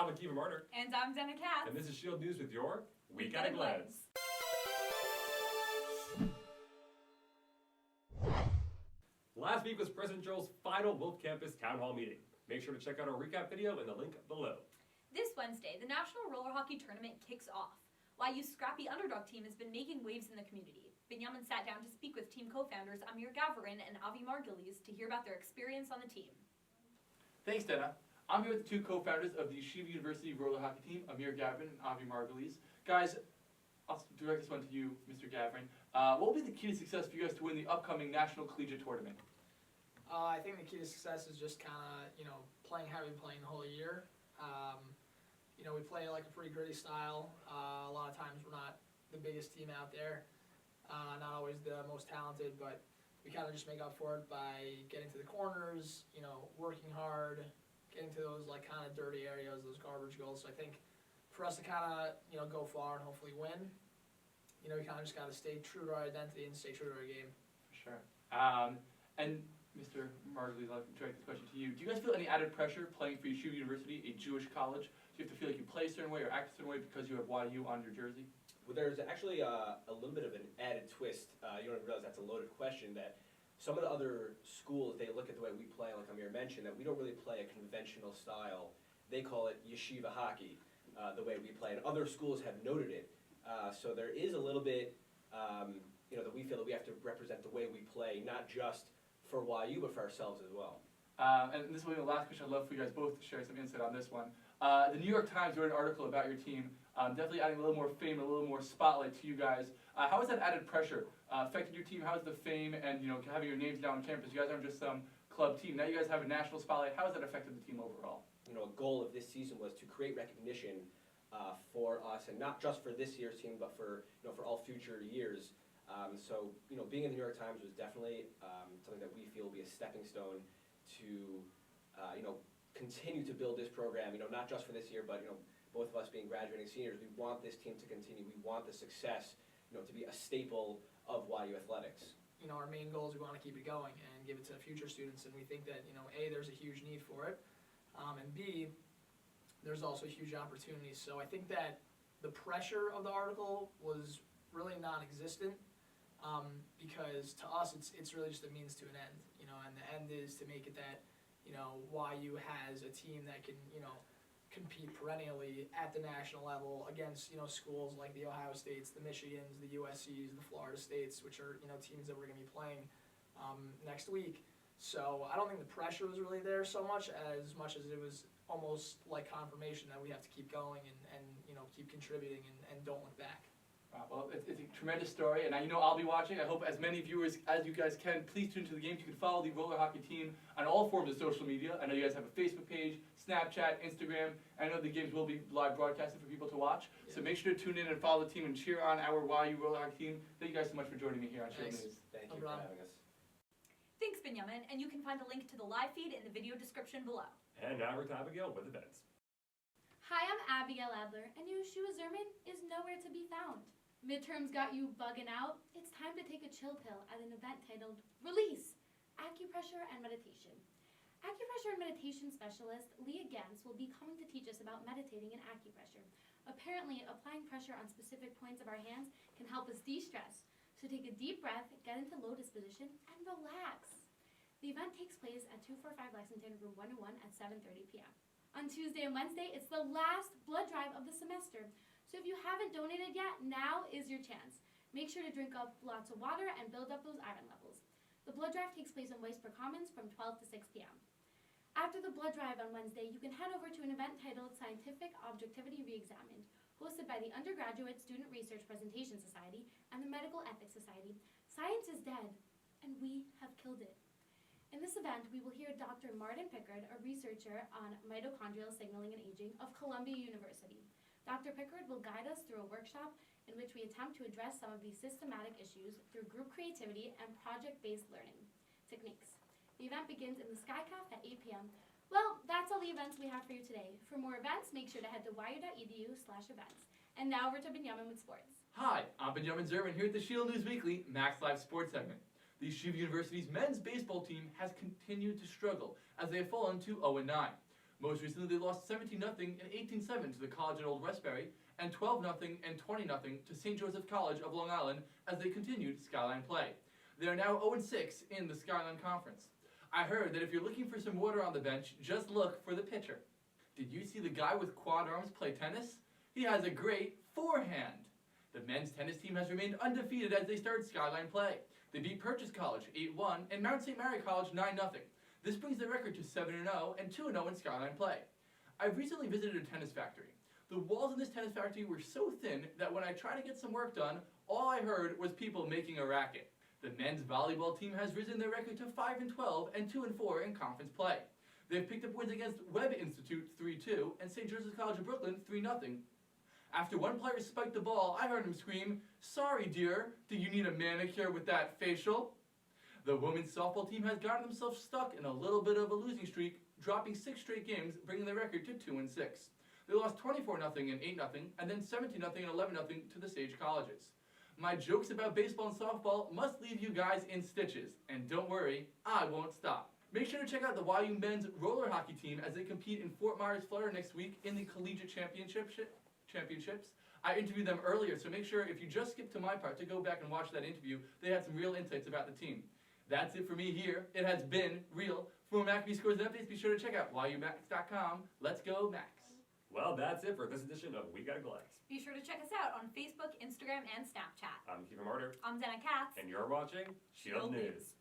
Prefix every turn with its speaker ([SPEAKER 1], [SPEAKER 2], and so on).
[SPEAKER 1] I'm Akiva Martyr.
[SPEAKER 2] And I'm Jenna Katz.
[SPEAKER 1] And this is Shield News with your Week at a Glance. Last week was President Joel's final Wolf Campus Town Hall meeting. Make sure to check out our recap video in the link below.
[SPEAKER 2] This Wednesday, the National Roller Hockey Tournament kicks off. YU's scrappy underdog team has been making waves in the community. Binyamin sat down to speak with team co-founders Amir Gavarin and Avi Margulies to hear about their experience on the team.
[SPEAKER 3] Thanks, Dana. I'm here with the two co-founders of the Yeshiva University roller hockey team, Amir Gavarin and Avi Margulies. Guys, I'll direct this one to you, Mr. Gavarin. What will be the key to success for you guys to win the upcoming National Collegiate Tournament?
[SPEAKER 4] I think the key to success is just kind of, playing how we've been playing the whole year. We play like a pretty gritty style. A lot of times we're not the biggest team out there, not always the most talented, but we kind of just make up for it by getting to the corners, working hard, getting to those like kind of dirty areas, those garbage goals. So I think for us to kind of, go far and hopefully win, we kind of just got to stay true to our identity and stay true to our game.
[SPEAKER 3] For sure. And Mr. Margulies, I'll direct this question to you. Do you guys feel any added pressure playing for Yeshiva University, a Jewish college? Do you have to feel like you play a certain way or act a certain way because you have YU on your jersey?
[SPEAKER 5] Well, there's actually a little bit of an added twist. You don't realize that's a loaded question, that some of the other schools, they look at the way we play, like Amir mentioned, that we don't really play a conventional style. They call it yeshiva hockey, the way we play, and other schools have noted it. So there is a little bit, that we feel that we have to represent the way we play, not just for YU, but for ourselves as well.
[SPEAKER 3] And this will be the last question. I'd love for you guys both to share some insight on this one. The New York Times wrote an article about your team, definitely adding a little more fame, a little more spotlight to you guys. How has that added pressure affected your team? How has the fame and having your names down on campus? You guys aren't just some club team. Now you guys have a national spotlight. How has that affected the team overall?
[SPEAKER 5] A goal of this season was to create recognition for us, and not just for this year's team, but for all future years. So being in the New York Times was definitely something that we feel will be a stepping stone to continue to build this program. Not just for this year, but both of us being graduating seniors, we want this team to continue. We want the success to be a staple of YU athletics.
[SPEAKER 4] Our main goal is we want to keep it going and give it to future students, and we think that A, there's a huge need for it, and B, there's also huge opportunities. So I think that the pressure of the article was really non-existent, because to us it's really just a means to an end, and the end is to make it that YU has a team that can compete perennially at the national level against schools like the Ohio States, the Michigans, the USCs, the Florida States, which are teams that we're going to be playing next week. So I don't think the pressure was really there so much as it was almost like confirmation that we have to keep going and keep contributing and don't look back.
[SPEAKER 3] Well, it's a tremendous story, and I'll be watching. I hope as many viewers as you guys can. Please tune into the games. You can follow the roller hockey team on all forms of social media. I know you guys have a Facebook page, Snapchat, Instagram. I know the games will be live broadcasted for people to watch. Yeah. So make sure to tune in and follow the team and cheer on our YU roller hockey team. Thank you guys so much for joining me here on Shield News.
[SPEAKER 5] Thank you for having us.
[SPEAKER 2] Thanks, Binyamin, and you can find a link to the live feed in the video description below.
[SPEAKER 1] And now we're to Abigail with events.
[SPEAKER 6] Hi, I'm Abigail Adler, and Yeshua Zerman is nowhere to be found. Midterms got you bugging out? It's time to take a chill pill at an event titled Release! Acupressure and Meditation. Acupressure and meditation specialist Leah Gantz will be coming to teach us about meditating and acupressure. Apparently, applying pressure on specific points of our hands can help us de-stress. So take a deep breath, get into lotus position, and relax. The event takes place at 245 Lexington, room 101 at 7:30 p.m. On Tuesday and Wednesday, it's the last blood drive of the semester. So if you haven't donated yet, now is your chance. Make sure to drink up lots of water and build up those iron levels. The blood drive takes place in Weisper Commons from 12 to 6 p.m. After the blood drive on Wednesday, you can head over to an event titled Scientific Objectivity Reexamined, hosted by the Undergraduate Student Research Presentation Society and the Medical Ethics Society. Science is dead, and we have killed it. In this event, we will hear Dr. Martin Pickard, a researcher on mitochondrial signaling and aging of Columbia University. Dr. Pickard will guide us through a workshop in which we attempt to address some of these systematic issues through group creativity and project-based learning techniques. The event begins in the Sky Cafe at 8 p.m. Well, that's all the events we have for you today. For more events, make sure to head to yu.edu/events. And now over to Binyamin with sports.
[SPEAKER 3] Hi, I'm Binyamin Zerman here at the Shield News Weekly Max Live Sports segment. The Yeshiva University's men's baseball team has continued to struggle as they have fallen to 0-9. Most recently, they lost 17-0 and 18-7 to the college at Old Westbury, and 12-0 and 20-0 to St. Joseph College of Long Island as they continued Skyline play. They are now 0-6 in the Skyline Conference. I heard that if you're looking for some water on the bench, just look for the pitcher. Did you see the guy with quad arms play tennis? He has a great forehand. The men's tennis team has remained undefeated as they started Skyline play. They beat Purchase College 8-1 and Mount St. Mary College 9-0. This brings their record to 7-0 and 2-0 in Skyline play. I've recently visited a tennis factory. The walls in this tennis factory were so thin that when I tried to get some work done, all I heard was people making a racket. The men's volleyball team has risen their record to 5-12 and 2-4 in conference play. They've picked up wins against Webb Institute 3-2 and St. Joseph's College of Brooklyn 3-0. After one player spiked the ball, I heard him scream, "Sorry, dear, do you need a manicure with that facial?" The women's softball team has gotten themselves stuck in a little bit of a losing streak, dropping 6 straight games, bringing their record to 2-6. They lost 24-0 and 8-0, and then 17-0 and 11-0 to the Sage Colleges. My jokes about baseball and softball must leave you guys in stitches, and don't worry, I won't stop. Make sure to check out the YU men's roller hockey team as they compete in Fort Myers, Florida next week in the Collegiate Championships. I interviewed them earlier, so make sure if you just skipped to my part to go back and watch that interview. They had some real insights about the team. That's it for me here. It has been real. For more Maccabee scores and updates, be sure to check out YUMax.com. Let's go, Max.
[SPEAKER 1] Well, that's it for this edition of We Got a Glass.
[SPEAKER 2] Be sure to check us out on Facebook, Instagram, and Snapchat.
[SPEAKER 1] I'm Kiefer Martyr,
[SPEAKER 2] I'm Dana Katz.
[SPEAKER 1] and you're watching Shield News.